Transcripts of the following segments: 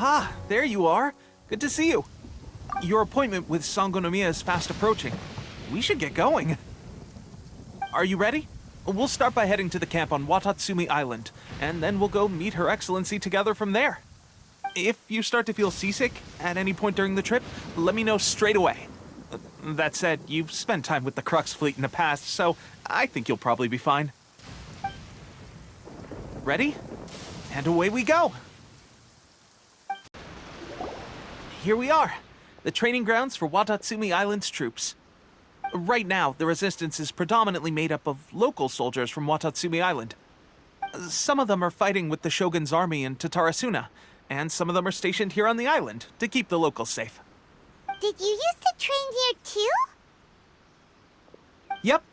Aha, there you are. Good to see you. Your appointment with Sangonomiya is fast approaching. We should get going. Are you ready? We'll start by heading to the camp on Watatsumi Island, and then we'll go meet Her Excellency together from there. If you start to feel seasick at any point during the trip, let me know straight away. That said, you've spent time with the Crux fleet in the past, so I think you'll probably be fine. Ready? And away we go! Here we are, the training grounds for Watatsumi Island's troops. Right now, the resistance is predominantly made up of local soldiers from Watatsumi Island. Some of them are fighting with the Shogun's army in Tatarasuna, and some of them are stationed here on the island to keep the locals safe. Did you used to train here too? Yep.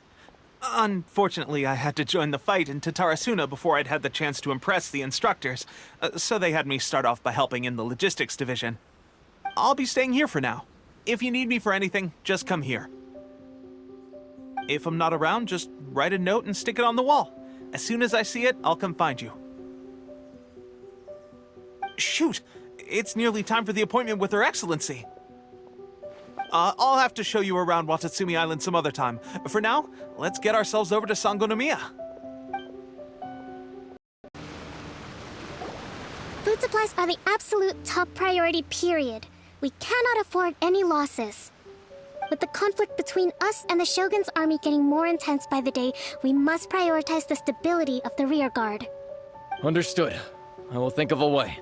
Unfortunately, I had to join the fight in Tatarasuna before I'd had the chance to impress the instructors, so they had me start off by helping in the logistics division. I'll be staying here for now. If you need me for anything, just come here. If I'm not around, just write a note and stick it on the wall. As soon as I see it, I'll come find you. Shoot! It's nearly time for the appointment with Her Excellency. I'll have to show you around Watatsumi Island some other time. For now, let's get ourselves over to Sangonomiya. Food supplies are the absolute top priority, period. We cannot afford any losses. With the conflict between us and the Shogun's army getting more intense by the day, we must prioritize the stability of the rear guard. Understood. I will think of a way.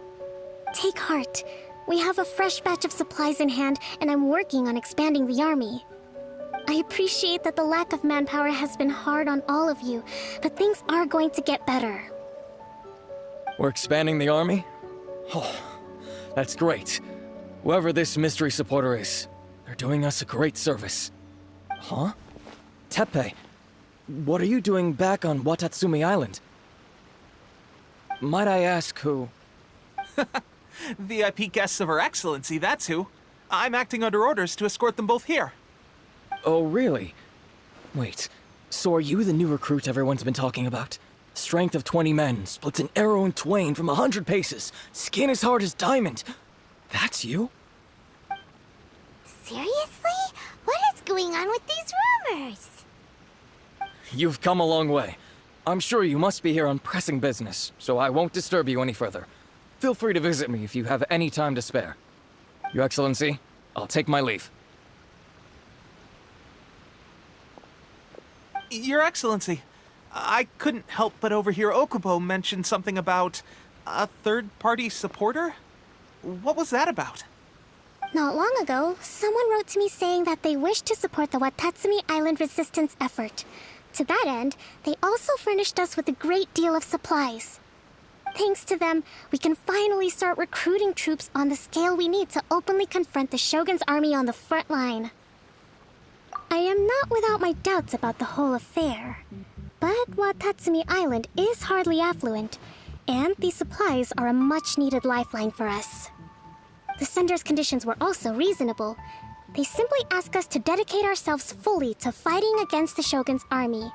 Take heart. We have a fresh batch of supplies in hand, and I'm working on expanding the army. I appreciate that the lack of manpower has been hard on all of you, but things are going to get better. We're expanding the army? Oh, that's great. Whoever this mystery supporter is, they're doing us a great service. Huh? Teppei, what are you doing back on Watatsumi Island? Might I ask who? VIP guests of Her Excellency, that's who. I'm acting under orders to escort them both here. Oh, really? Wait, so are you the new recruit everyone's been talking about? Strength of 20 men, splits an arrow in twain from 100 paces, skin as hard as diamond. That's you? Seriously? What is going on with these rumors? You've come a long way. I'm sure you must be here on pressing business, so I won't disturb you any further. Feel free to visit me if you have any time to spare. Your Excellency, I'll take my leave. Your Excellency, I couldn't help but overhear Okubo mention something about a third-party supporter? What was that about? Not long ago, someone wrote to me saying that they wish to support the Watatsumi Island resistance effort. To that end, they also furnished us with a great deal of supplies. Thanks to them, we can finally start recruiting troops on the scale we need to openly confront the Shogun's army on the front line. I am not without my doubts about the whole affair, but Watatsumi Island is hardly affluent, and these supplies are a much-needed lifeline for us. The sender's conditions were also reasonable. They simply ask us to dedicate ourselves fully to fighting against the Shogun's army.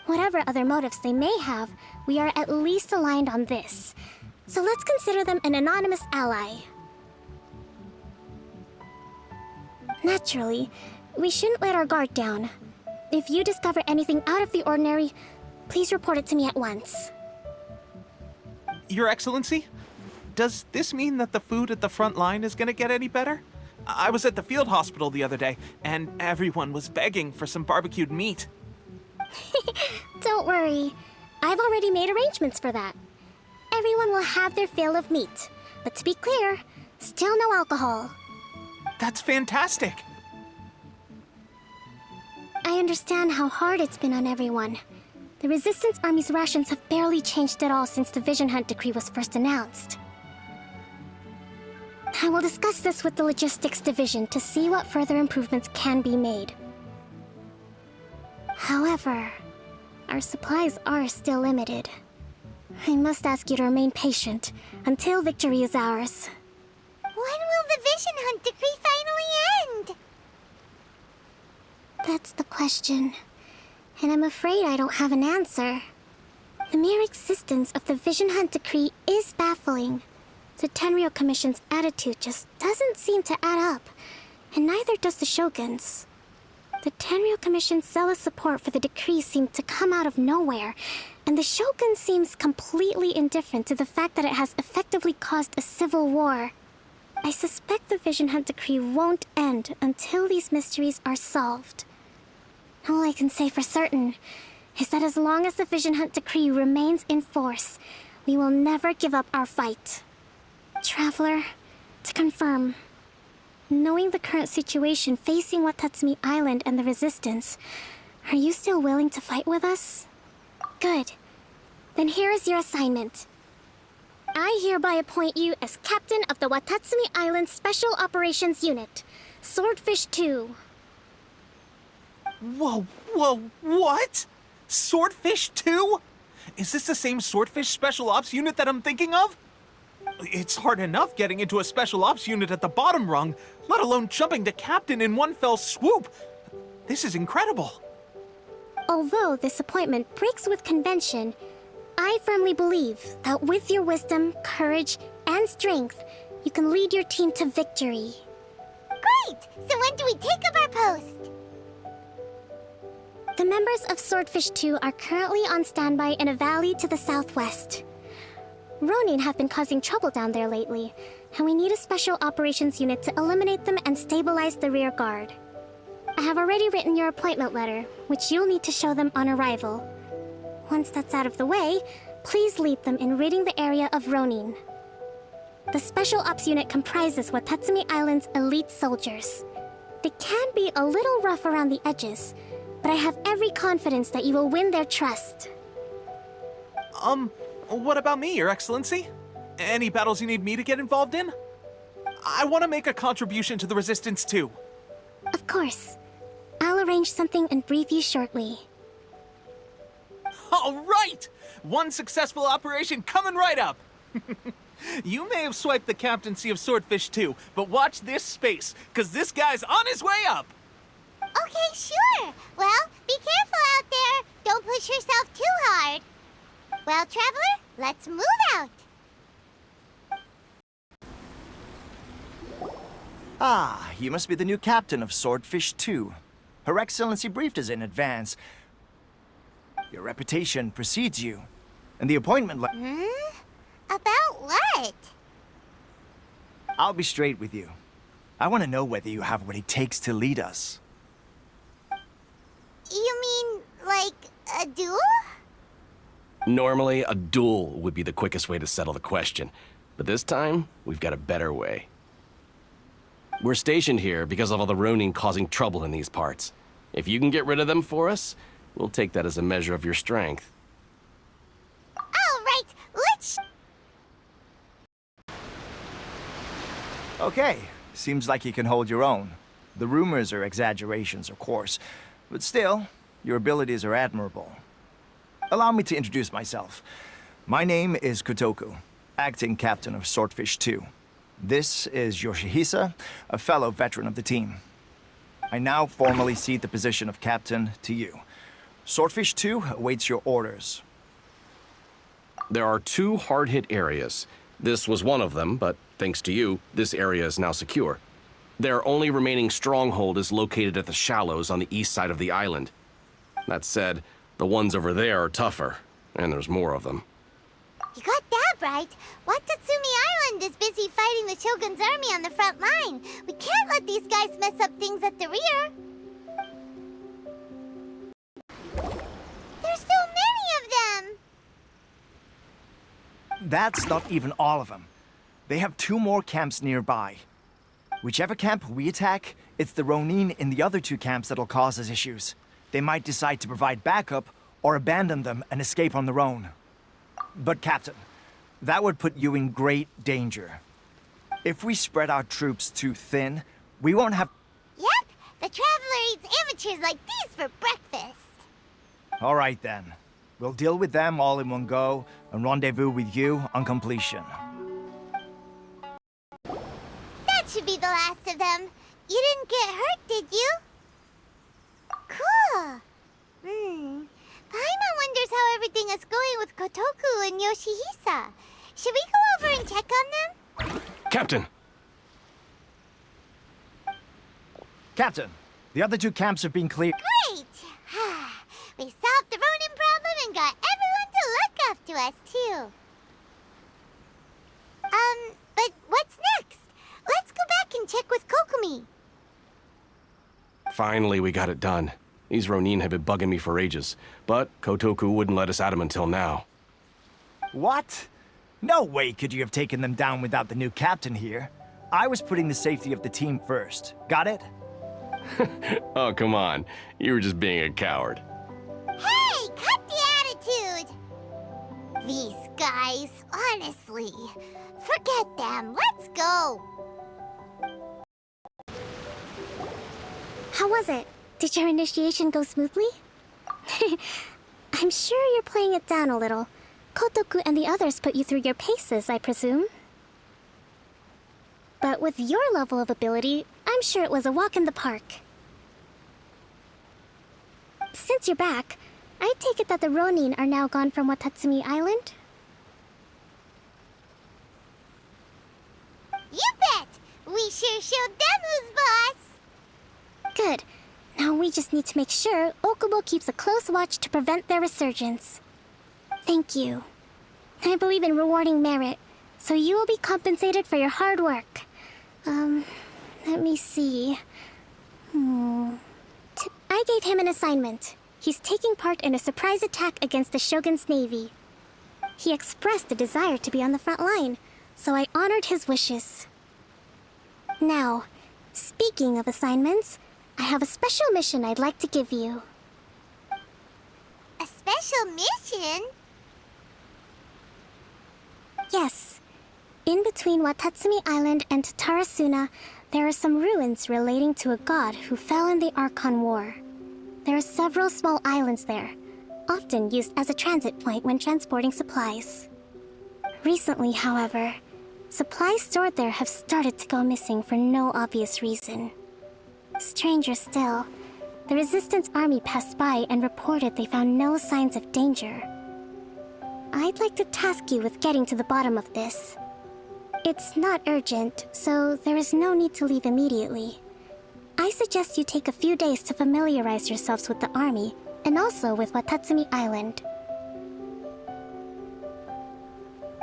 Whatever other motives they may have, we are at least aligned on this. So let's consider them an anonymous ally. Naturally, we shouldn't let our guard down. If you discover anything out of the ordinary, please report it to me at once. Your Excellency? Does this mean that the food at the front line is gonna get any better? I was at the field hospital the other day, and everyone was begging for some barbecued meat. Don't worry. I've already made arrangements for that. Everyone will have their fill of meat. But to be clear, still no alcohol. That's fantastic! I understand how hard it's been on everyone. The Resistance Army's rations have barely changed at all since the Vision Hunt decree was first announced. I will discuss this with the Logistics Division to see what further improvements can be made. However, our supplies are still limited. I must ask you to remain patient until victory is ours. When will the Vision Hunt decree finally end? That's the question, and I'm afraid I don't have an answer. The mere existence of the Vision Hunt decree is baffling. The Tenryou Commission's attitude just doesn't seem to add up, and neither does the Shogun's. The Tenryou Commission's zealous support for the decree seemed to come out of nowhere, and the Shogun seems completely indifferent to the fact that it has effectively caused a civil war. I suspect the Vision Hunt decree won't end until these mysteries are solved. All I can say for certain is that as long as the Vision Hunt decree remains in force, we will never give up our fight. Traveler, to confirm, knowing the current situation facing Watatsumi Island and the Resistance, are you still willing to fight with us? Good. Then here is your assignment. I hereby appoint you as Captain of the Watatsumi Island Special Operations Unit, Swordfish 2. Whoa, what? Swordfish 2? Is this the same Swordfish Special Ops unit that I'm thinking of? It's hard enough getting into a Special Ops unit at the bottom rung, let alone jumping to Captain in one fell swoop. This is incredible. Although this appointment breaks with convention, I firmly believe that with your wisdom, courage, and strength, you can lead your team to victory. Great! So when do we take up our post? The members of Swordfish 2 are currently on standby in a valley to the southwest. Ronin have been causing trouble down there lately, and we need a special operations unit to eliminate them and stabilize the rear guard. I have already written your appointment letter, which you'll need to show them on arrival. Once that's out of the way, please lead them in ridding the area of Ronin. The Special Ops unit comprises Watatsumi Island's elite soldiers. They can be a little rough around the edges, but I have every confidence that you will win their trust. What about me, Your Excellency? Any battles you need me to get involved in? I want to make a contribution to the Resistance too. Of course. I'll arrange something and brief you shortly. All right! One successful operation coming right up! You may have swiped the captaincy of Swordfish 2, but watch this space, because this guy's on his way up! Okay, sure. Well, be careful out there. Don't push yourself too hard. Well, Traveler, let's move out. Ah, you must be the new captain of Swordfish 2. Her Excellency briefed us in advance. Your reputation precedes you, and the appointment About what? I'll be straight with you. I want to know whether you have what it takes to lead us. You mean, like, a duel? Normally, a duel would be the quickest way to settle the question, but this time, we've got a better way. We're stationed here because of all the Ronin causing trouble in these parts. If you can get rid of them for us, we'll take that as a measure of your strength. All right, let's... Okay, seems like you can hold your own. The rumors are exaggerations, of course, but still, your abilities are admirable. Allow me to introduce myself. My name is Kotoku, acting captain of Swordfish 2. This is Yoshihisa, a fellow veteran of the team. I now formally cede the position of captain to you. Swordfish 2 awaits your orders. There are 2 hard-hit areas. This was one of them, but thanks to you, this area is now secure. Their only remaining stronghold is located at the shallows on the east side of the island. That said, the ones over there are tougher, and there's more of them. You got that right. Watatsumi Island is busy fighting the Shogun's army on the front line. We can't let these guys mess up things at the rear. There's so many of them! That's not even all of them. They have 2 more camps nearby. Whichever camp we attack, it's the Ronin in the other 2 camps that'll cause us issues. They might decide to provide backup or abandon them and escape on their own. But Captain, that would put you in great danger. If we spread our troops too thin, we won't have... Yep, the Traveler eats amateurs like these for breakfast. All right then. We'll deal with them all in one go and rendezvous with you on completion. That should be the last of them. You didn't get hurt, did you? Cool. Paimon wonders how everything is going with Kotoku and Yoshihisa. Should we go over and check on them? Captain! Captain, the other two camps have been cleared. Great! We solved the Ronin problem and got everyone to look up to us, too. But what's next? Let's go back and check with Kokumi. Finally, we got it done. These Ronin have been bugging me for ages, but Kotoku wouldn't let us at them until now. What? No way could you have taken them down without the new captain here. I was putting the safety of the team first. Got it? Oh, come on. You were just being a coward. Hey, cut the attitude! These guys, honestly. Forget them. Let's go. How was it? Did your initiation go smoothly? I'm sure you're playing it down a little. Kotoku and the others put you through your paces, I presume. But with your level of ability, I'm sure it was a walk in the park. Since you're back, I take it that the Ronin are now gone from Watatsumi Island? You bet! We sure showed them who's boss! Good. Now we just need to make sure Okubo keeps a close watch to prevent their resurgence. Thank you. I believe in rewarding merit, so you will be compensated for your hard work. Let me see. I gave him an assignment. He's taking part in a surprise attack against the Shogun's navy. He expressed a desire to be on the front line, so I honored his wishes. Now, speaking of assignments, I have a special mission I'd like to give you. A special mission? Yes. In between Watatsumi Island and Tarasuna, there are some ruins relating to a god who fell in the Archon War. There are several small islands there, often used as a transit point when transporting supplies. Recently, however, supplies stored there have started to go missing for no obvious reason. Stranger still, the Resistance Army passed by and reported they found no signs of danger. I'd like to task you with getting to the bottom of this. It's not urgent, so there is no need to leave immediately. I suggest you take a few days to familiarize yourselves with the army, and also with Watatsumi Island.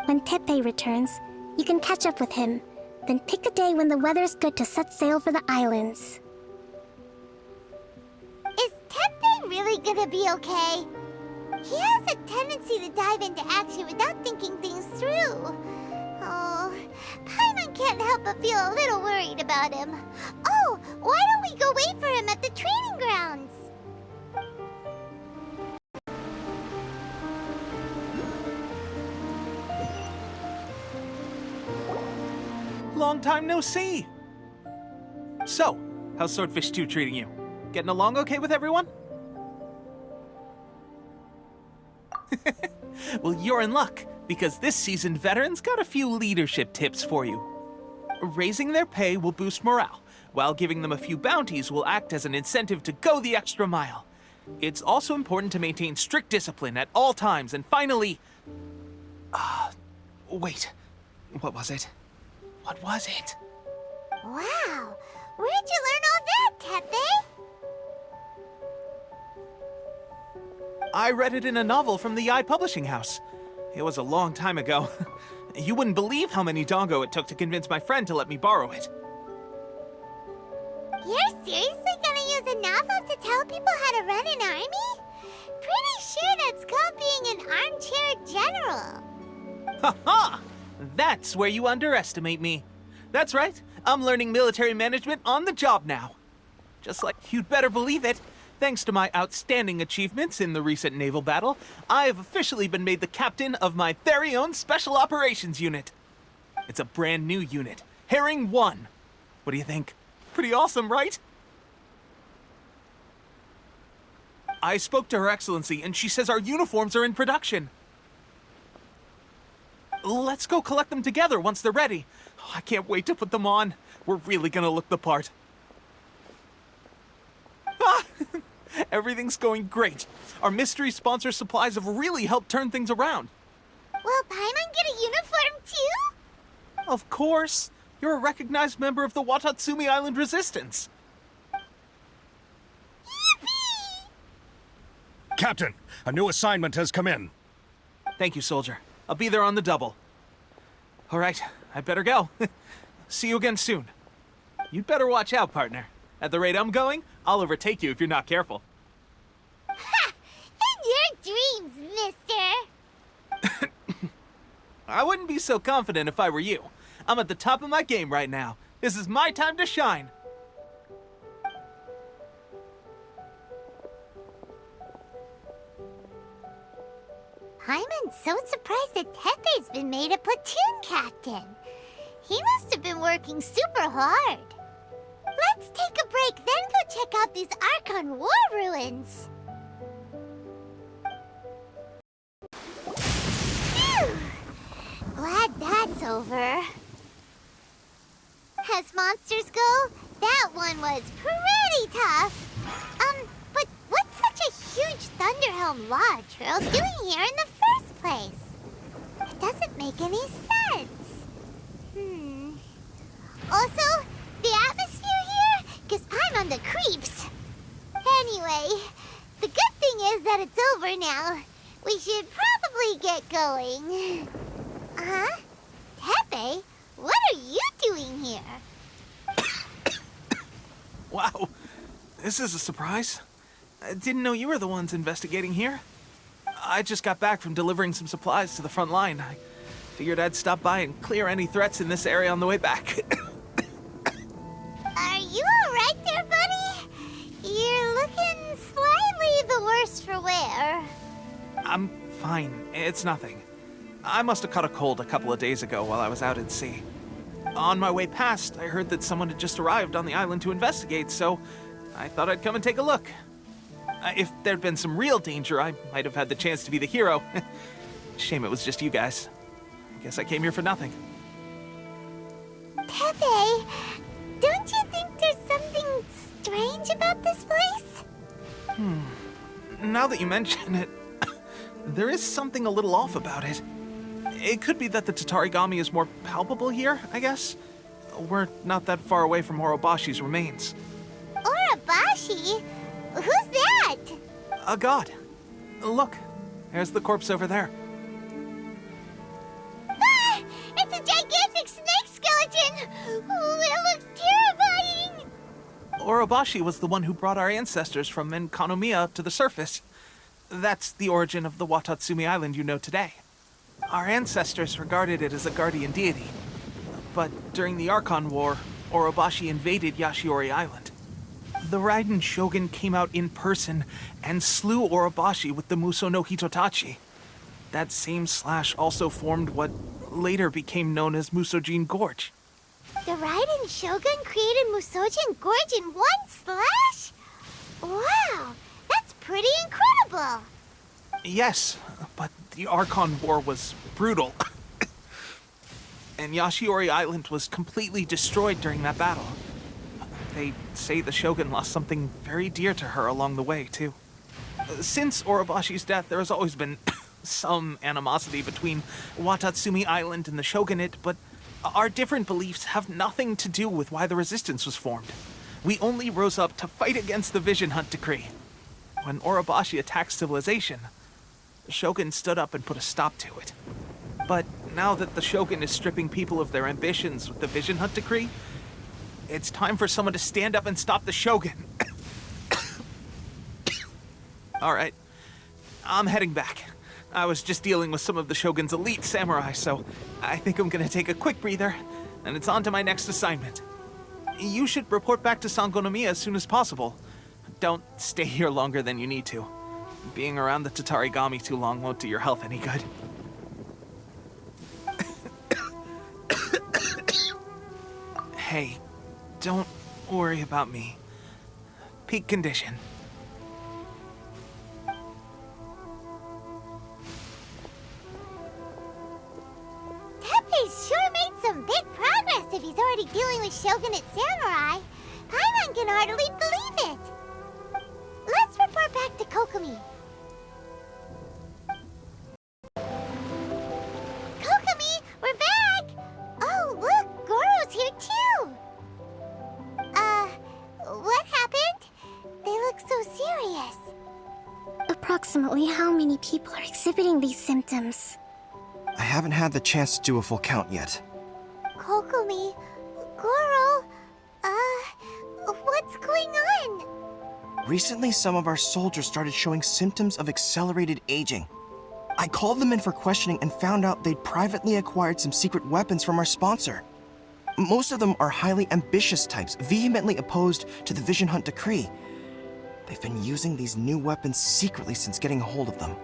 When Teppei returns, you can catch up with him, then pick a day when the weather's good to set sail for the islands. Is Teppei really gonna be okay? He has a tendency to dive into action without thinking things through. Oh, Paimon can't help but feel a little worried about him. Oh, why don't we go wait for him at the training grounds? Long time no see! So, how's Swordfish 2 treating you? Getting along okay with everyone? Well, you're in luck, because this seasoned veteran's got a few leadership tips for you. Raising their pay will boost morale, while giving them a few bounties will act as an incentive to go the extra mile. It's also important to maintain strict discipline at all times, and finally... wait. What was it? What was it? Wow, where'd you learn all that, Teppei? I read it in a novel from the Yae Publishing House. It was a long time ago. You wouldn't believe how many dongo it took to convince my friend to let me borrow it. You're seriously gonna use a novel to tell people how to run an army? Pretty sure that's called being an armchair general. Ha-ha! That's where you underestimate me. That's right, I'm learning military management on the job now. Just like you'd better believe it. Thanks to my outstanding achievements in the recent naval battle, I have officially been made the captain of my very own Special Operations Unit. It's a brand new unit, Herring 1. What do you think? Pretty awesome, right? I spoke to Her Excellency, and she says our uniforms are in production. Let's go collect them together once they're ready. I can't wait to put them on. We're really gonna look the part. Ah! Everything's going great. Our mystery sponsor supplies have really helped turn things around. Will Paimon get a uniform too? Of course. You're a recognized member of the Watatsumi Island Resistance. Captain, a new assignment has come in. Thank you, soldier. I'll be there on the double. All right, I better go. See you again soon. You'd better watch out, partner. At the rate I'm going, I'll overtake you if you're not careful. Ha! In your dreams, mister! I wouldn't be so confident if I were you. I'm at the top of my game right now. This is my time to shine. Paimon's so surprised that Tepe's been made a platoon captain. He must have been working super hard. Let's take a break, then go check out these Archon War ruins. Phew! Glad that's over. As monsters go, that one was pretty tough. But what's such a huge Thunderhelm Lodge Trail doing here in the first place? It doesn't make any sense. Also, the atmosphere here gives Paimon the creeps. Anyway, the good thing is that it's over now. We should probably get going. Huh? Tepe, what are you doing here? Wow, this is a surprise. I didn't know you were the ones investigating here. I just got back from delivering some supplies to the front line. I figured I'd stop by and clear any threats in this area on the way back. Are you alright there, buddy? You're looking slightly the worse for wear. I'm fine. It's nothing. I must have caught a cold a couple of days ago while I was out at sea. On my way past, I heard that someone had just arrived on the island to investigate, so I thought I'd come and take a look. If there'd been some real danger, I might have had the chance to be the hero. Shame it was just you guys. I guess I came here for nothing. Tepe, don't you think there's something strange about this place? Now that you mention it, there is something a little off about it. It could be that the Tatarigami is more palpable here, I guess. We're not that far away from Orobashi's remains. Orobashi? Who's that? A god. Look, there's the corpse over there. Ah! It's a gigantic snake skeleton! Oh, it looks terrifying! Orobashi was the one who brought our ancestors from Enkanomiya to the surface. That's the origin of the Watatsumi Island you know today. Our ancestors regarded it as a guardian deity. But during the Archon War, Orobashi invaded Yashiori Island. The Raiden Shogun came out in person and slew Orobashi with the Muso no Hitotachi. That same slash also formed what later became known as Musojin Gorge. The Raiden Shogun created Musojin Gorge in one slash? Wow, that's pretty incredible! Yes, but the Archon War was brutal. And Yashiori Island was completely destroyed during that battle. They say the Shogun lost something very dear to her along the way, too. Since Orobashi's death, there has always been some animosity between Watatsumi Island and the Shogunate, but our different beliefs have nothing to do with why the resistance was formed. We only rose up to fight against the Vision Hunt Decree. When Orobashi attacked civilization, the Shogun stood up and put a stop to it. But now that the Shogun is stripping people of their ambitions with the Vision Hunt Decree, it's time for someone to stand up and stop the Shogun. All right, I'm heading back. I was just dealing with some of the Shogun's elite samurai, so I think I'm gonna take a quick breather, and it's on to my next assignment. You should report back to Sangonomiya as soon as possible. Don't stay here longer than you need to. Being around the Tatarigami too long won't do your health any good. Hey, don't worry about me. Peak condition. Tepe's sure made some big progress if he's already dealing with Shogunate samurai. Paimon can hardly believe it. Let's report back to Kokomi. Kokomi, we're back! Oh, look, Goro's here look so serious. Approximately how many people are exhibiting these symptoms? I haven't had the chance to do a full count yet. Kokomi, Goro, what's going on? Recently, some of our soldiers started showing symptoms of accelerated aging. I called them in for questioning and found out they'd privately acquired some secret weapons from our sponsor. Most of them are highly ambitious types, vehemently opposed to the Vision Hunt decree. They've been using these new weapons secretly since getting a hold of them.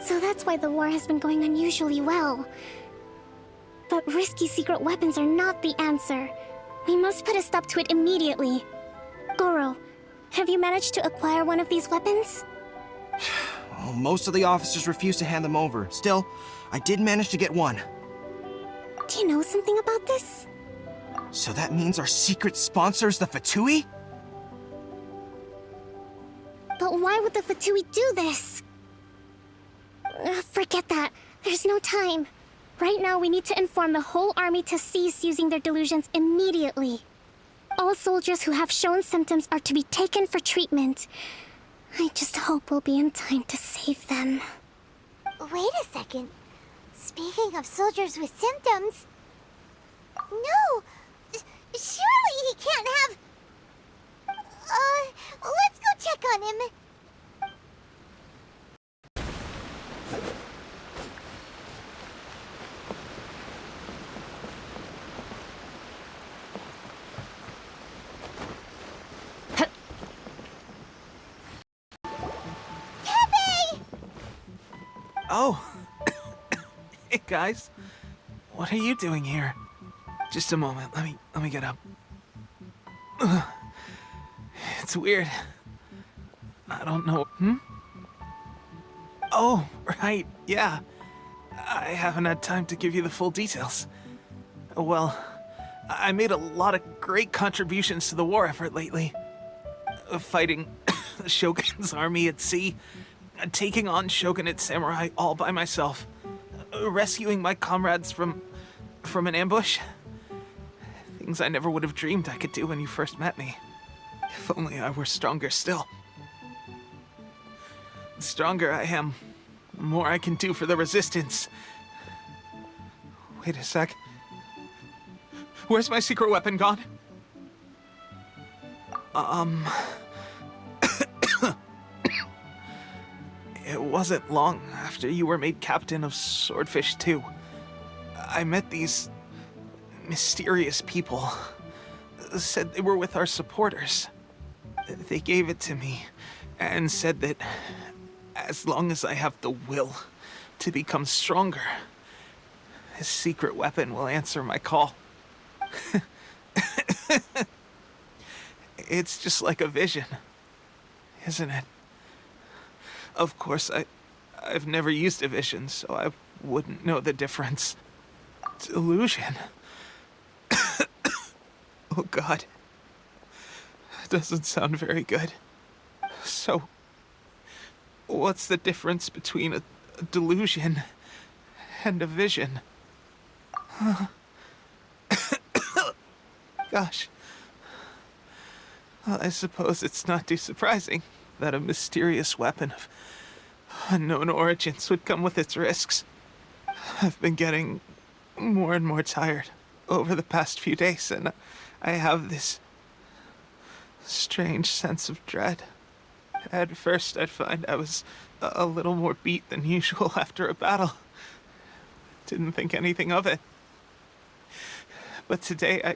So that's why the war has been going unusually well. But risky secret weapons are not the answer. We must put a stop to it immediately. Goro, have you managed to acquire one of these weapons? Well, most of the officers refuse to hand them over. Still, I did manage to get one. Do you know something about this? So that means our secret sponsors the Fatui? But why would the Fatui do this? Forget that. There's no time. Right now, we need to inform the whole army to cease using their delusions immediately. All soldiers who have shown symptoms are to be taken for treatment. I just hope we'll be in time to save them. Wait a second. Speaking of soldiers with symptoms... No! Surely he can't have... let's go check on him. Oh. Hey, guys. What are you doing here? Just a moment. Let me get up. Ugh. It's weird. I don't know. Oh, right. Yeah. I haven't had time to give you the full details. Well, I made a lot of great contributions to the war effort lately. Fighting the Shogun's army at sea, taking on Shogunate samurai all by myself, rescuing my comrades from an ambush. Things I never would have dreamed I could do when you first met me. If only I were stronger still. The stronger I am, the more I can do for the Resistance. Wait a sec. Where's my secret weapon gone? It wasn't long after you were made captain of Swordfish 2. I met these mysterious people. Said they were with our supporters. They gave it to me and said that as long as I have the will to become stronger, this secret weapon will answer my call. It's just like a vision, isn't it? Of course, I've never used a vision, so I wouldn't know the difference. Delusion. Oh God. That doesn't sound very good. So, what's the difference between a delusion and a vision? Gosh. Well, I suppose it's not too surprising that a mysterious weapon of unknown origins would come with its risks. I've been getting more and more tired over the past few days, and I have this strange sense of dread. At first, I'd find I was a little more beat than usual after a battle. Didn't think anything of it. But today,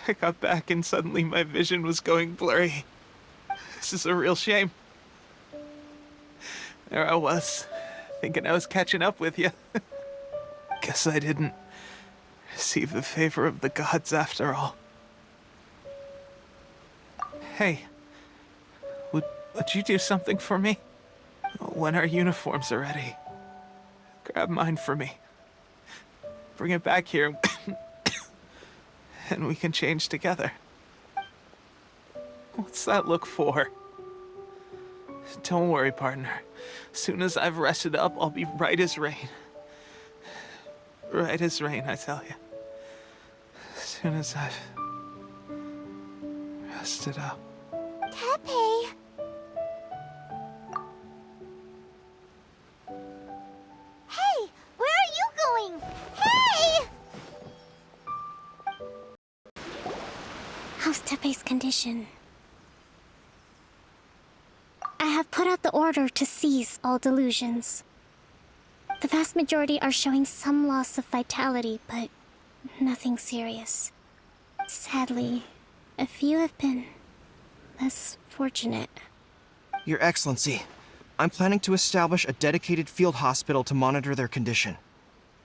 I got back and suddenly my vision was going blurry. This is a real shame. There I was, thinking I was catching up with you. Guess I didn't receive the favor of the gods after all. Hey, would you do something for me? When our uniforms are ready, grab mine for me. Bring it back here, and we can change together. What's that look for? Don't worry, partner. As soon as I've rested up, I'll be right as rain. Right as rain, I tell you. As soon as I've rested up. Tepe, face condition. I have put out the order to seize all delusions. The vast majority are showing some loss of vitality, but nothing serious. Sadly, a few have been less fortunate. Your Excellency, I'm planning to establish a dedicated field hospital to monitor their condition.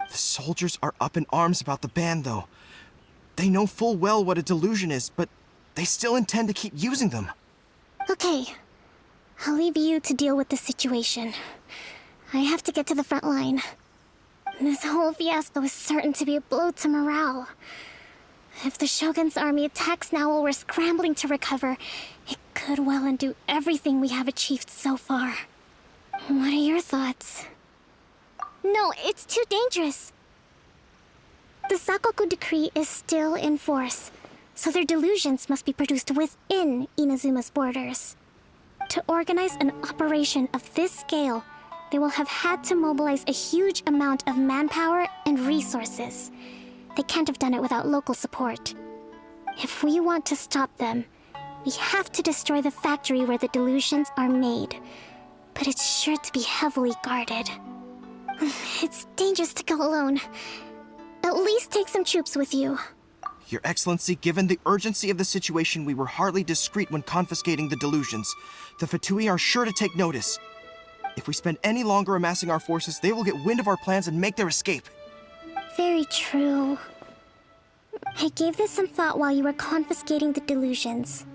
The soldiers are up in arms about the ban, though. They know full well what a delusion is, but they still intend to keep using them. Okay, I'll leave you to deal with the situation. I have to get to the front line. This whole fiasco is certain to be a blow to morale. If the Shogun's army attacks now while we're scrambling to recover, it could well undo everything we have achieved so far. What are your thoughts? No, it's too dangerous. The Sakoku decree is still in force, so their delusions must be produced within Inazuma's borders. To organize an operation of this scale, they will have had to mobilize a huge amount of manpower and resources. They can't have done it without local support. If we want to stop them, we have to destroy the factory where the delusions are made. But it's sure to be heavily guarded. It's dangerous to go alone. At least take some troops with you. Your Excellency, given the urgency of the situation, we were hardly discreet when confiscating the delusions. The Fatui are sure to take notice. If we spend any longer amassing our forces, they will get wind of our plans and make their escape. Very true. I gave this some thought while you were confiscating the delusions.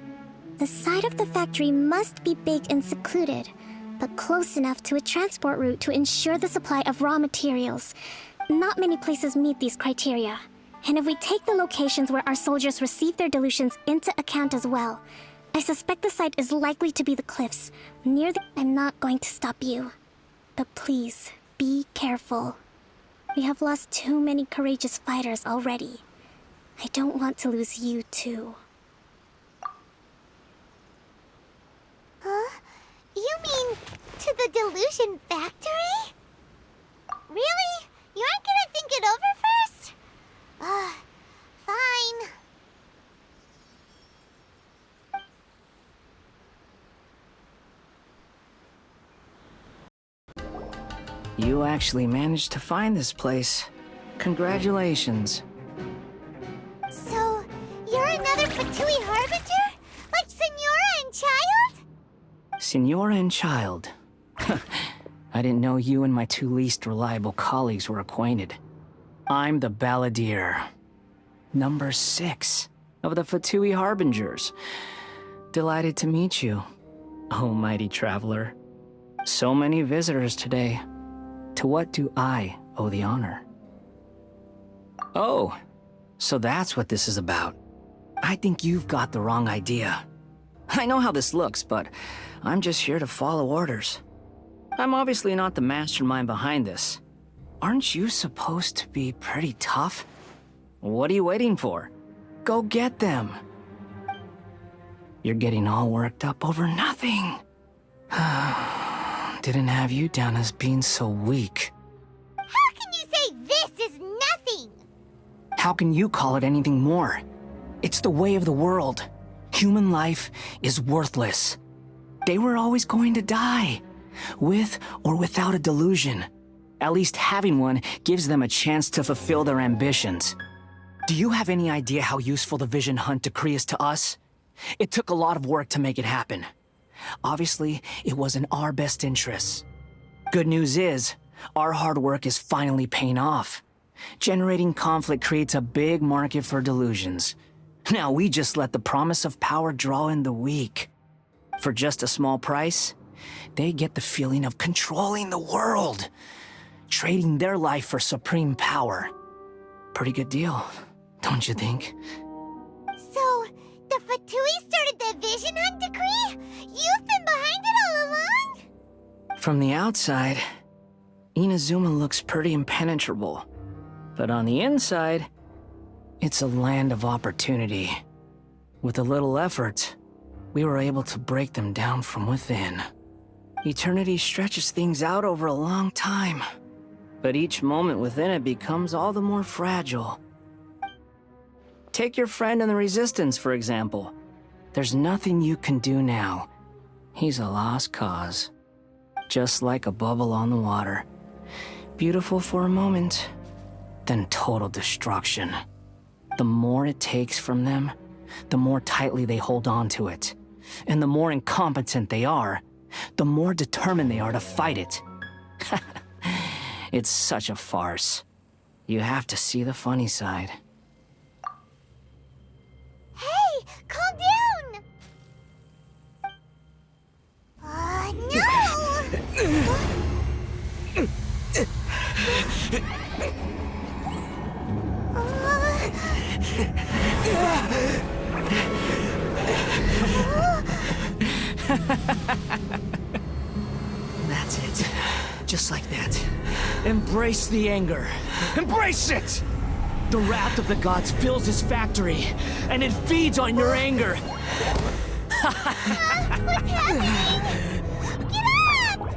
The side of the factory must be big and secluded, but close enough to a transport route to ensure the supply of raw materials. Not many places meet these criteria. And if we take the locations where our soldiers receive their delusions into account as well, I suspect the site is likely to be the cliffs, near the... I'm not going to stop you. But please, be careful. We have lost too many courageous fighters already. I don't want to lose you too. Huh? You mean to the delusion factory? Really? You aren't gonna think it over first? Fine. You actually managed to find this place. Congratulations. So, you're another Fatui Harbinger? Like Senora and Child? Senora and Child. I didn't know you and my two least reliable colleagues were acquainted. I'm the Balladeer. Number 6 of the Fatui Harbingers. Delighted to meet you, oh mighty traveler. So many visitors today. To what do I owe the honor? Oh, so that's what this is about. I think you've got the wrong idea. I know how this looks, but I'm just here to follow orders. I'm obviously not the mastermind behind this. Aren't you supposed to be pretty tough? What are you waiting for? Go get them. You're getting all worked up over nothing. Didn't have you down as being so weak. How can you say this is nothing? How can you call it anything more? It's the way of the world. Human life is worthless. They were always going to die, with or without a delusion. At least having one gives them a chance to fulfill their ambitions. Do you have any idea how useful the Vision Hunt decree is to us? It took a lot of work to make it happen. Obviously, it was in our best interests. Good news is, our hard work is finally paying off. Generating conflict creates a big market for delusions. Now we just let the promise of power draw in the weak. For just a small price, they get the feeling of controlling the world, trading their life for supreme power. Pretty good deal, don't you think? So, the Fatui started the Vision Hunt decree? You've been behind it all along? From the outside, Inazuma looks pretty impenetrable. But on the inside, it's a land of opportunity. With a little effort, we were able to break them down from within. Eternity stretches things out over a long time, but each moment within it becomes all the more fragile. Take your friend in the Resistance, for example. There's nothing you can do now. He's a lost cause. Just like a bubble on the water. Beautiful for a moment, then total destruction. The more it takes from them, the more tightly they hold on to it. And the more incompetent they are, the more determined they are to fight it. It's such a farce. You have to see the funny side. Hey, calm down! That's it. Just like that. Embrace the anger. Embrace it! The wrath of the gods fills his factory, and it feeds on your anger. What's happening? Get up!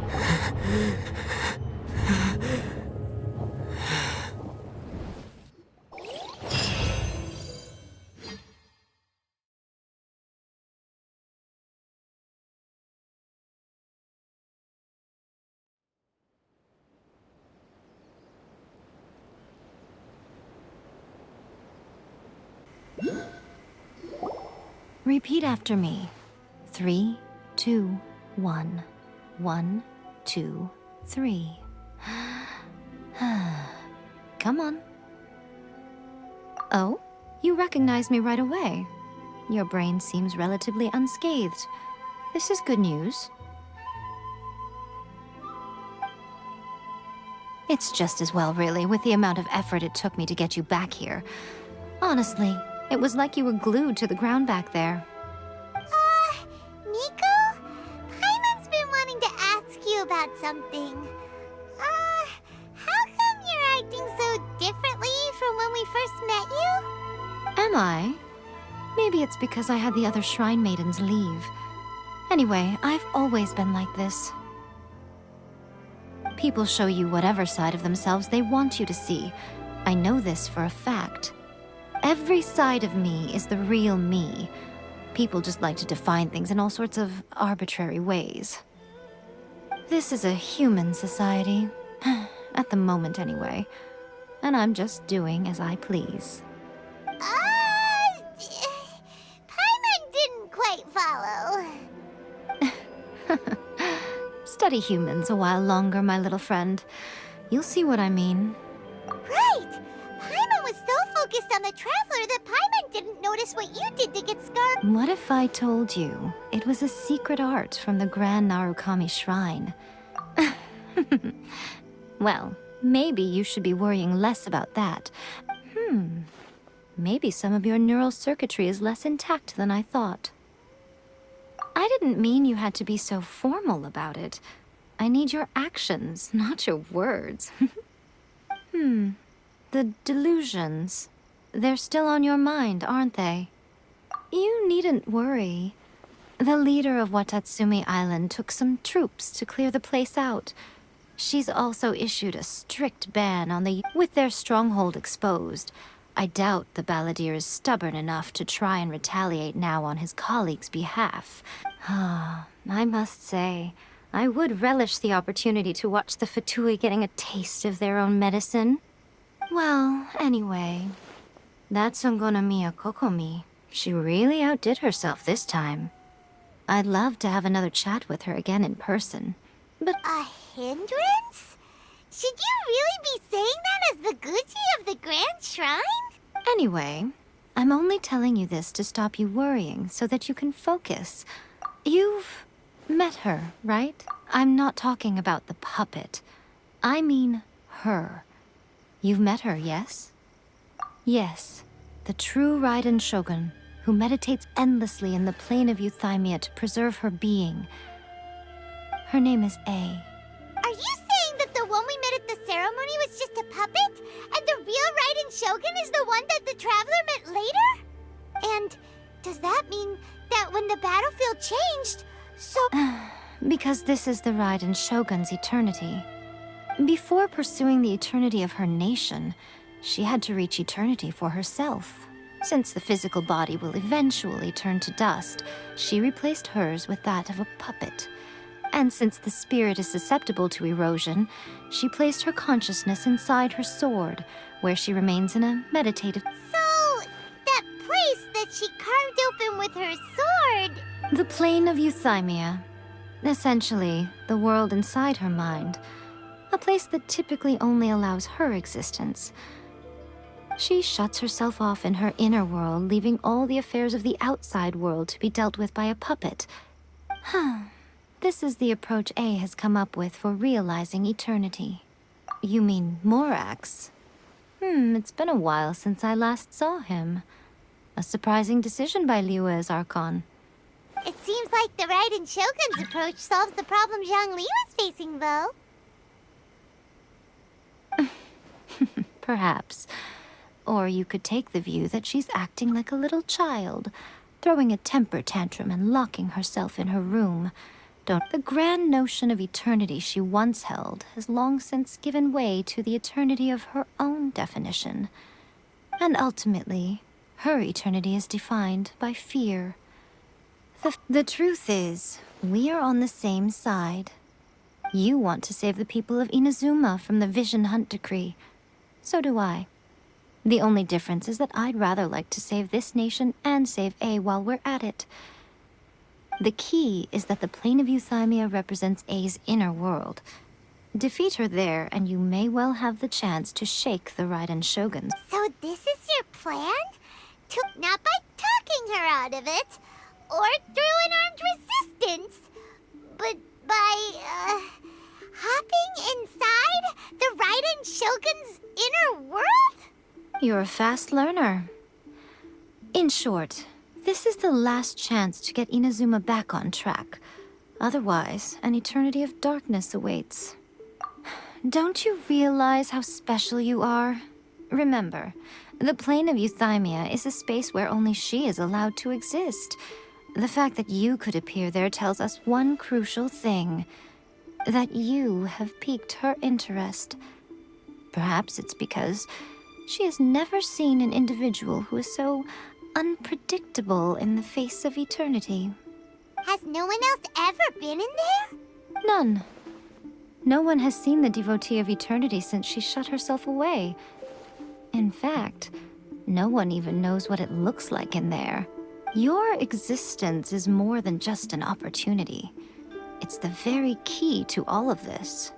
Repeat after me. 3, 2, 1. 1, 2, 3. Come on. Oh, you recognize me right away. Your brain seems relatively unscathed. This is good news. It's just as well, really, with the amount of effort it took me to get you back here. Honestly, it was like you were glued to the ground back there. Nico? Paimon's been wanting to ask you about something. How come you're acting so differently from when we first met you? Am I? Maybe it's because I had the other Shrine Maidens leave. Anyway, I've always been like this. People show you whatever side of themselves they want you to see. I know this for a fact. Every side of me is the real me. People just like to define things in all sorts of arbitrary ways. This is a human society. At the moment, anyway. And I'm just doing as I please. Paimon didn't quite follow. Study humans a while longer, my little friend. You'll see what I mean. Right! Paimon was so focused on the Traveler that Paimon didn't notice what you did to get scarred. What if I told you it was a secret art from the Grand Narukami Shrine? Well, maybe you should be worrying less about that. Maybe some of your neural circuitry is less intact than I thought. I didn't mean you had to be so formal about it. I need your actions, not your words. The delusions. They're still on your mind, aren't they? You needn't worry. The leader of Watatsumi Island took some troops to clear the place out. She's also issued a strict ban on the... With their stronghold exposed, I doubt the Balladeer is stubborn enough to try and retaliate now on his colleagues' behalf. I must say, I would relish the opportunity to watch the Fatui getting a taste of their own medicine. Well, anyway, that Songonomiya Kokomi, she really outdid herself this time. I'd love to have another chat with her again in person, but... A hindrance? Should you really be saying that as the Gucci of the Grand Shrine? Anyway, I'm only telling you this to stop you worrying so that you can focus. You've met her, right? I'm not talking about the puppet. I mean her. You've met her, yes? Yes, the true Raiden Shogun, who meditates endlessly in the plane of Euthymia to preserve her being. Her name is A. Are you saying that the one we met at the ceremony was just a puppet? And the real Raiden Shogun is the one that the Traveler met later? And does that mean that when the battlefield changed, so... Because this is the Raiden Shogun's eternity. Before pursuing the eternity of her nation, she had to reach eternity for herself. Since the physical body will eventually turn to dust, she replaced hers with that of a puppet. And since the spirit is susceptible to erosion, she placed her consciousness inside her sword, where she remains in a meditative... So, that place that she carved open with her sword... The plane of euthymia. Essentially, the world inside her mind. A place that typically only allows her existence. She shuts herself off in her inner world, leaving all the affairs of the outside world to be dealt with by a puppet. This is the approach A has come up with for realizing eternity. You mean Morax? It's been a while since I last saw him. A surprising decision by Liyue's Archon. It seems like the Raiden Shogun's approach solves the problem Zhang Li was facing, though. Perhaps. Or you could take the view that she's acting like a little child, throwing a temper tantrum and locking herself in her room. The grand notion of eternity she once held has long since given way to the eternity of her own definition. And ultimately, her eternity is defined by fear. The truth is, we are on the same side. You want to save the people of Inazuma from the Vision Hunt decree. So do I. The only difference is that I'd rather like to save this nation and save A while we're at it. The key is that the plane of euthymia represents A's inner world. Defeat her there, and you may well have the chance to shake the Raiden Shoguns. So this is your plan? Not by talking her out of it, or through an armed resistance, but by, hopping inside the Raiden Shogun's inner world? You're a fast learner. In short, this is the last chance to get Inazuma back on track. Otherwise, an eternity of darkness awaits. Don't you realize how special you are? Remember, the plane of euthymia is a space where only she is allowed to exist. The fact that you could appear there tells us one crucial thing. That you have piqued her interest. Perhaps it's because she has never seen an individual who is so unpredictable in the face of eternity. Has no one else ever been in there? None. No one has seen the devotee of eternity since she shut herself away. In fact, no one even knows what it looks like in there. Your existence is more than just an opportunity. It's the very key to all of this.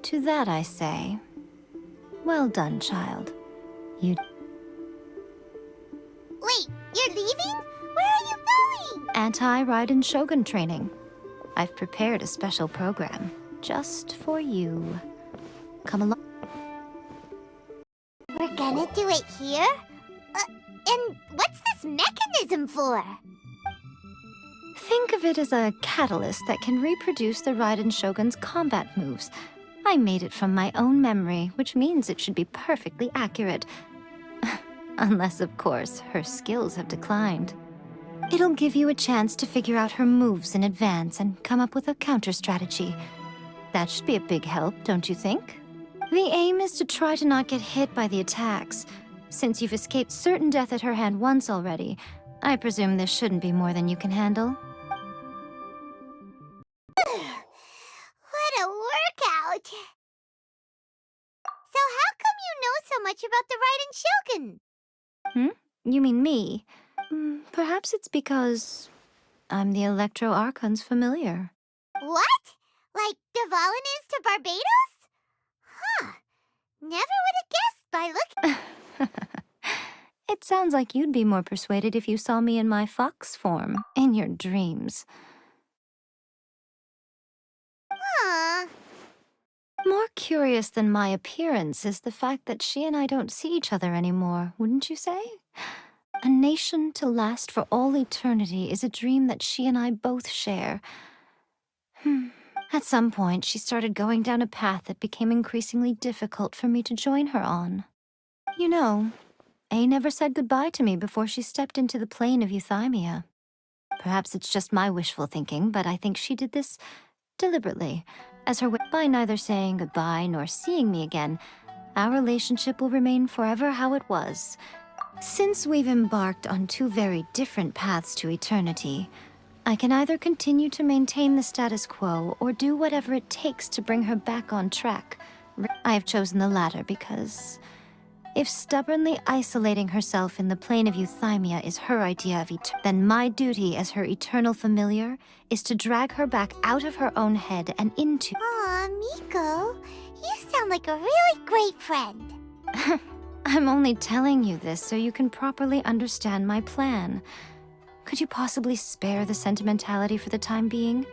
To that I say, well done, child. You... Wait, you're leaving? Where are you going? Anti-Raiden Shogun training. I've prepared a special program just for you. Come along. We're gonna do it here? And what's this mechanism for? Think of it as a catalyst that can reproduce the Raiden Shogun's combat moves. I made it from my own memory, which means it should be perfectly accurate. Unless, of course, her skills have declined. It'll give you a chance to figure out her moves in advance and come up with a counter-strategy. That should be a big help, don't you think? The aim is to try to not get hit by the attacks. Since you've escaped certain death at her hand once already, I presume this shouldn't be more than you can handle. What a workout! So how come you know so much about the Raiden Shogun? You mean me? Perhaps it's because I'm the Electro Archon's familiar. What? Like Devalin is to Barbados? Huh. Never would have guessed by looking... It sounds like you'd be more persuaded if you saw me in my fox form, in your dreams. Huh. More curious than my appearance is the fact that she and I don't see each other anymore, wouldn't you say? A nation to last for all eternity is a dream that she and I both share. At some point, she started going down a path that became increasingly difficult for me to join her on. You know, A never said goodbye to me before she stepped into the plane of euthymia. Perhaps it's just my wishful thinking, but I think she did this deliberately, as her way by neither saying goodbye nor seeing me again. Our relationship will remain forever how it was. Since we've embarked on two very different paths to eternity, I can either continue to maintain the status quo or do whatever it takes to bring her back on track. I have chosen the latter because if stubbornly isolating herself in the plane of euthymia is her idea of then my duty as her eternal familiar is to drag her back out of her own head and into— Aw, Miko, you sound like a really great friend. I'm only telling you this so you can properly understand my plan. Could you possibly spare the sentimentality for the time being?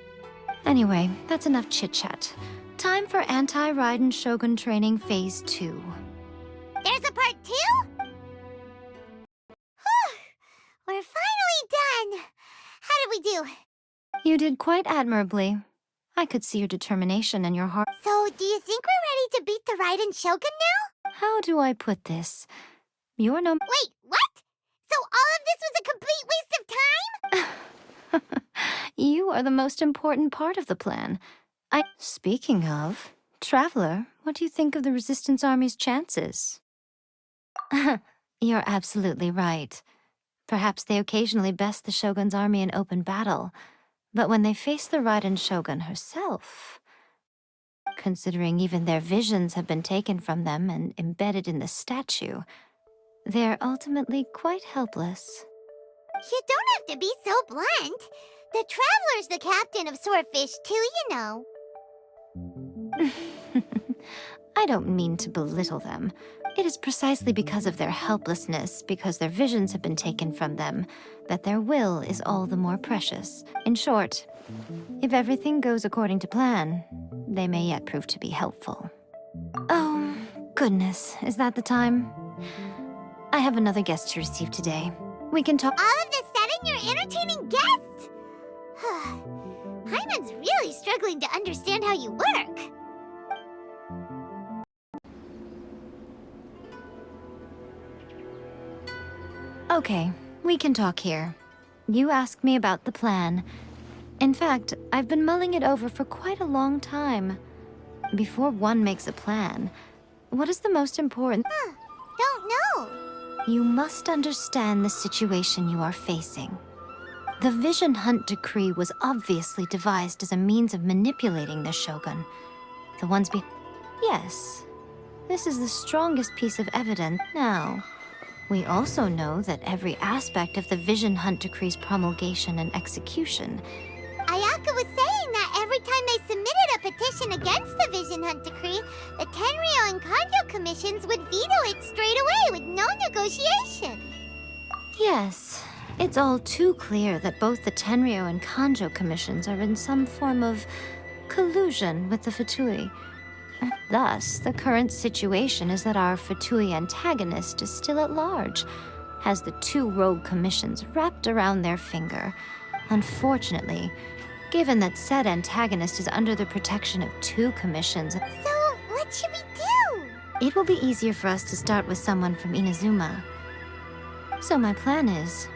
Anyway, that's enough chit-chat. Time for Anti-Raiden Shogun Training Phase 2. There's a part 2? Whew, we're finally done. How did we do? You did quite admirably. I could see your determination and your heart. So, do you think we're ready to beat the Raiden Shogun now? How do I put this? You're no— Wait, what? So all of this was a complete waste of time? You are the most important part of the plan. Speaking of, Traveler, what do you think of the Resistance Army's chances? You're absolutely right. Perhaps they occasionally best the Shogun's army in open battle, but when they face the Raiden Shogun herself, considering even their visions have been taken from them and embedded in the statue, they're ultimately quite helpless. You don't have to be so blunt. The Traveler's the captain of Swordfish too, you know. I don't mean to belittle them. It is precisely because of their helplessness, because their visions have been taken from them, that their will is all the more precious. In short, if everything goes according to plan, they may yet prove to be helpful. Oh, goodness, is that the time? I have another guest to receive today. We can talk— All of a sudden, you're entertaining guests? Paimon's really struggling to understand how you work. Okay, we can talk here. You asked me about the plan. In fact, I've been mulling it over for quite a long time. Before one makes a plan, what is the most important? Don't know. You must understand the situation you are facing. The Vision Hunt Decree was obviously devised as a means of manipulating the Shogun. The ones Yes, this is the strongest piece of evidence now. We also know that every aspect of the Vision Hunt Decree's promulgation and execution— Ayaka was saying that every time they submitted a petition against the Vision Hunt Decree, the Tenryo and Kanjo commissions would veto it straight away with no negotiation. Yes, it's all too clear that both the Tenryo and Kanjo commissions are in some form of collusion with the Fatui. Thus, the current situation is that our Fatui antagonist is still at large, has the two rogue commissions wrapped around their finger. Unfortunately, given that said antagonist is under the protection of two commissions— So, what should we do? It will be easier for us to start with someone from Inazuma. So my plan is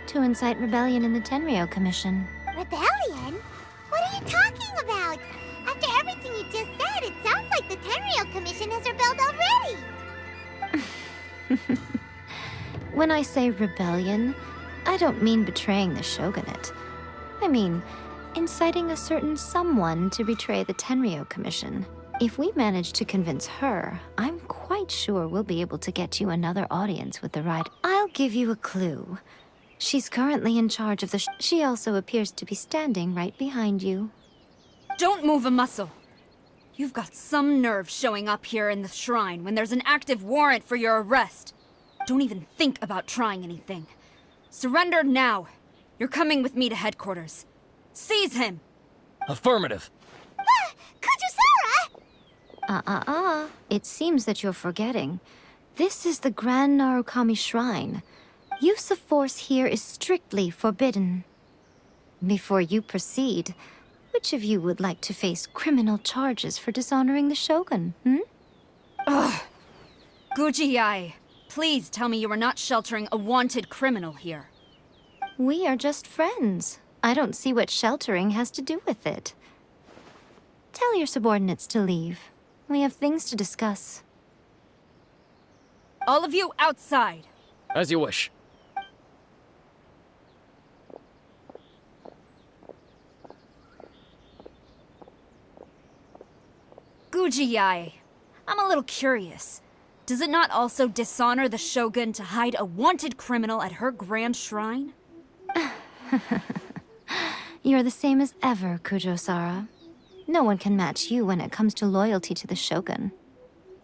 to incite rebellion in the Tenryo Commission. Rebellion? What are you talking about? After everything you just said, it sounds like the Tenryo Commission has rebelled already. When I say rebellion, I don't mean betraying the shogunate. I mean inciting a certain someone to betray the Tenryo Commission. If we manage to convince her, I'm quite sure we'll be able to get you another audience with the ride. I'll give you a clue. She's currently in charge of the she also appears to be standing right behind you. Don't move a muscle. You've got some nerve showing up here in the shrine when there's an active warrant for your arrest. Don't even think about trying anything. Surrender now. You're coming with me to headquarters. Seize him! Affirmative. Kujusara! It seems that you're forgetting. This is the Grand Narukami Shrine. Use of force here is strictly forbidden. Before you proceed, which of you would like to face criminal charges for dishonoring the Shogun, Ugh! Guji-ai, please tell me you are not sheltering a wanted criminal here. We are just friends. I don't see what sheltering has to do with it. Tell your subordinates to leave. We have things to discuss. All of you outside. As you wish. Gujiyai, I'm a little curious. Does it not also dishonor the Shogun to hide a wanted criminal at her grand shrine? You're the same as ever, Kujo-Sara. No one can match you when it comes to loyalty to the Shogun.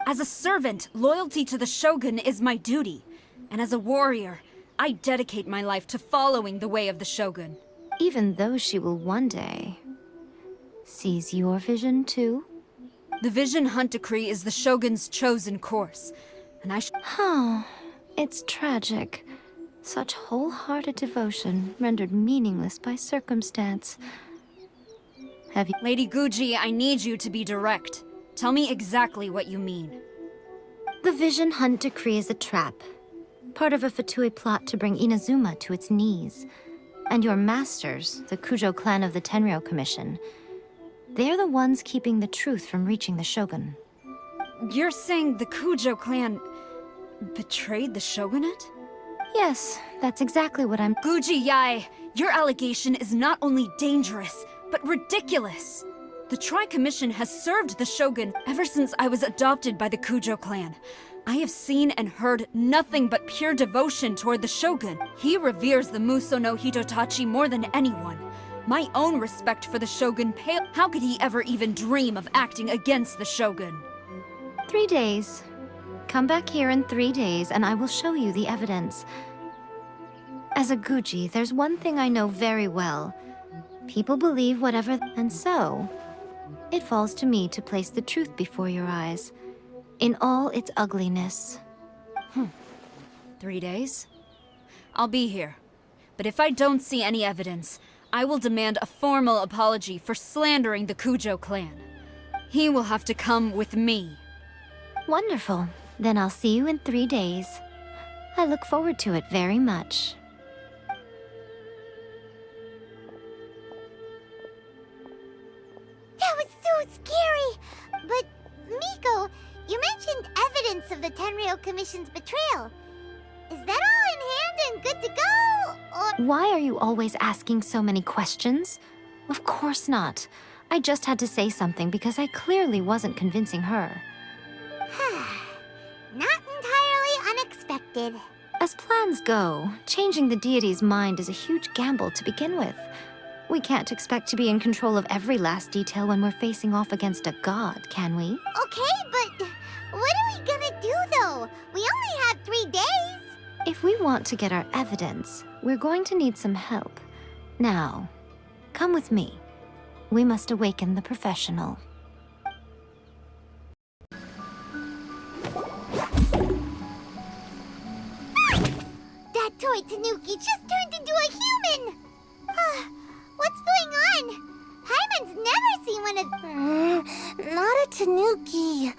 As a servant, loyalty to the Shogun is my duty. And as a warrior, I dedicate my life to following the way of the Shogun. Even though she will one day seize your vision too? The Vision Hunt Decree is the Shogun's chosen course, and I Oh, it's tragic. Such wholehearted devotion rendered meaningless by circumstance. Have you— Lady Guji, I need you to be direct. Tell me exactly what you mean. The Vision Hunt Decree is a trap. Part of a Fatui plot to bring Inazuma to its knees. And your masters, the Kujo clan of the Tenryou Commission, they're the ones keeping the truth from reaching the Shogun. You're saying the Kujo clan betrayed the shogunate? Yes, that's exactly what I'm— Guji Yai, your allegation is not only dangerous, but ridiculous. The Tri-Commission has served the Shogun ever since I was adopted by the Kujo clan. I have seen and heard nothing but pure devotion toward the Shogun. He reveres the Muso no Hitotachi more than anyone. My own respect for the Shogun pales. How could he ever even dream of acting against the Shogun? 3 days. Come back here in 3 days and I will show you the evidence. As a Guji, there's one thing I know very well. People believe whatever, and so it falls to me to place the truth before your eyes, in all its ugliness. 3 days? I'll be here. But if I don't see any evidence, I will demand a formal apology for slandering the Kujo clan. He will have to come with me. Wonderful. Then I'll see you in 3 days. I look forward to it very much. That was so scary! But, Miko, you mentioned evidence of the Tenryou Commission's betrayal. Is that all in hand and good to go, or— Why are you always asking so many questions? Of course not. I just had to say something because I clearly wasn't convincing her. Not entirely unexpected. As plans go, changing the deity's mind is a huge gamble to begin with. We can't expect to be in control of every last detail when we're facing off against a god, can we? Okay, but what are we gonna do, though? We only have 3 days. If we want to get our evidence, we're going to need some help. Now, come with me. We must awaken the professional. That toy Tanuki just turned into a human! What's going on? Paimon's never seen one of— Not a Tanuki.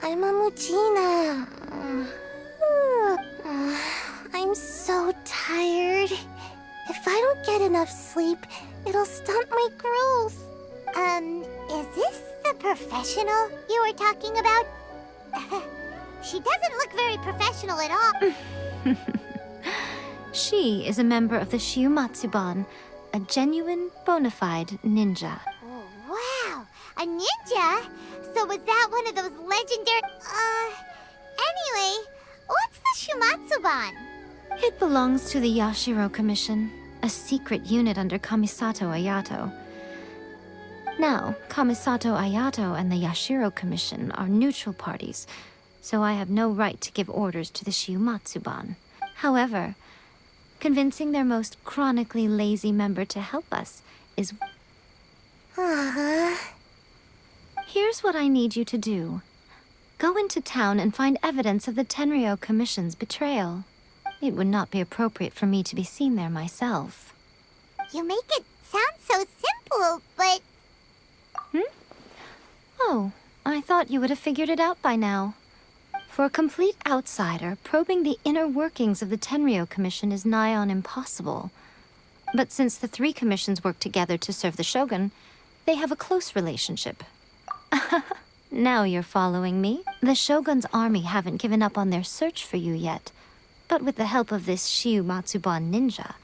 I'm a Muchina. I'm so tired. If I don't get enough sleep, it'll stunt my growth. Is this the professional you were talking about? She doesn't look very professional at all. She is a member of the Shiumatsuban, a genuine, bona fide ninja. Oh, wow! A ninja? So was that one of those legendary— Anyway, what's the Shumatsuban? It belongs to the Yashiro Commission, a secret unit under Kamisato Ayato. Now, Kamisato Ayato and the Yashiro Commission are neutral parties, so I have no right to give orders to the Shiumatsuban. However, convincing their most chronically lazy member to help us is— Here's what I need you to do. Go into town and find evidence of the Tenryou Commission's betrayal. It would not be appropriate for me to be seen there myself. You make it sound so simple, but— Oh, I thought you would have figured it out by now. For a complete outsider, probing the inner workings of the Tenryou Commission is nigh on impossible. But since the 3 commissions work together to serve the Shogun, they have a close relationship. Now you're following me. The Shogun's army haven't given up on their search for you yet. But with the help of this Shiu Matsuban ninja,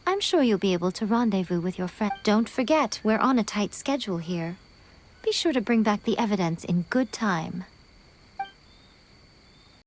I'm sure you'll be able to rendezvous with your friend. Don't forget, we're on a tight schedule here. Be sure to bring back the evidence in good time.